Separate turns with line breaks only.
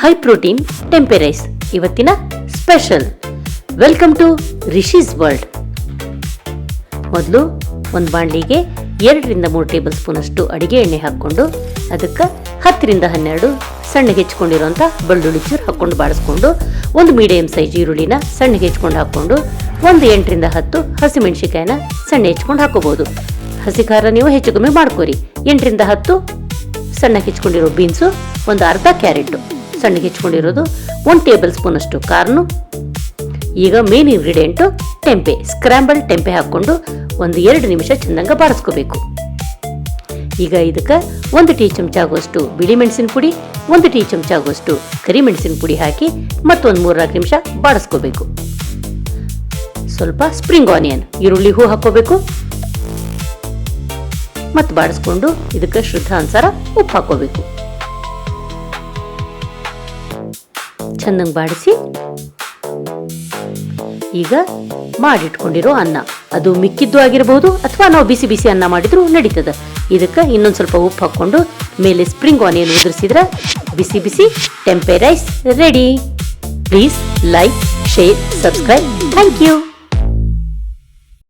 High protein tempeh rice ಇವತ್ತಿನ special. Welcome to Rishi's world. ಮೊದಲು ಒಂದು ಬಾಣಲಿಗೆ 2-3 ಟೇಬಲ್ ಸ್ಪೂನ್ ಅಷ್ಟು ಅಡಿಗೆ ಎಣ್ಣೆ ಹಾಕ್ಕೊಂಡು ಅದಕ್ಕೆ 10-12 ಸಣ್ಣಗೆ ಹೆಚ್ಕೊಂಡಿರುವಂಥ ಬೆಳ್ಳುಳ್ಳಿ ಚೂರು ಹಾಕ್ಕೊಂಡು ಬಾಡಿಸ್ಕೊಂಡು, ಒಂದು ಮೀಡಿಯಂ ಸೈಜ್ ಈರುಳ್ಳಿನ ಸಣ್ಣಗೆ ಹೆಚ್ಕೊಂಡು ಹಾಕ್ಕೊಂಡು, ಒಂದು 8-10 ಹಸಿಮೆಣ್ಸಿಕಾಯಿನ ಸಣ್ಣ ಹೆಚ್ಕೊಂಡು ಹಾಕೋಬಹುದು. ಹಸಿ ಖಾರ ನೀವು ಹೆಚ್ಚು ಕಮ್ಮಿ ಮಾಡ್ಕೋರಿ. 8-10 ಸಣ್ಣಗೆ ಹೆಚ್ಕೊಂಡಿರೋ ಬೀನ್ಸು, ಒಂದು ಅರ್ಧ ಕ್ಯಾರೆಟು ಸಣ್ಣಗೆ ಹೆಚ್ಕೊಂಡಿರೋದು, 1 ಟೇಬಲ್ ಸ್ಪೂನ್ ಅಷ್ಟು ಕಾರ್ನು. ಈಗ main ingredient tempeh, scramble tempeh ಹಾಕ್ಕೊಂಡು ಒಂದು 2 ನಿಮಿಷ ಚೆಂದಂಗ ಬಾಡಿಸ್ಕೋಬೇಕು. ಈಗ ಇದಕ್ಕೆ 1 ಟೀ ಚಮಚ ಆಗುವಷ್ಟು ಬಿಳಿ ಮೆಣಸಿನ ಪುಡಿ, 1 ಟೀ ಚಮಚ ಆಗುವಷ್ಟು ಕರಿಮೆಣಸಿನ ಪುಡಿ ಹಾಕಿ ಮತ್ತೊಂದು 3-4 ನಿಮಿಷ ಬಾಡಿಸ್ಕೋಬೇಕು. ಸ್ವಲ್ಪ ಸ್ಪ್ರಿಂಗ್ ಆನಿಯನ್ ಈರುಳ್ಳಿ ಹೂ ಹಾಕೋಬೇಕು ಮತ್ತು ಬಾಡಿಸ್ಕೊಂಡು ಇದಕ್ಕೆ ಶ್ರದ್ಧಾನುಸಾರ ಉಪ್ಪು ಹಾಕೋಬೇಕು. ಚೆನ್ನಾಗಿ ಬಾಡಿಸಿ ಈಗ ಮಾಡಿಟ್ಕೊಂಡಿರೋ ಅನ್ನ, ಅದು ಮಿಕ್ಕಿದ್ದು ಆಗಿರಬಹುದು ಅಥವಾ ನಾವು ಬಿಸಿ ಬಿಸಿ ಅನ್ನ ಮಾಡಿದ್ರು ನಡೀತದೆ. ಇದಕ್ಕೆ ಇನ್ನೊಂದು ಸ್ವಲ್ಪ ಉಪ್ಪು ಹಾಕ್ಕೊಂಡು ಮೇಲೆ ಸ್ಪ್ರಿಂಗ್ ಆನಿಯನ್ ಉದುರಿಸಿದ್ರೆ ಬಿಸಿ ಬಿಸಿ tempeh rice ready. Please like, share, subscribe. Thank you.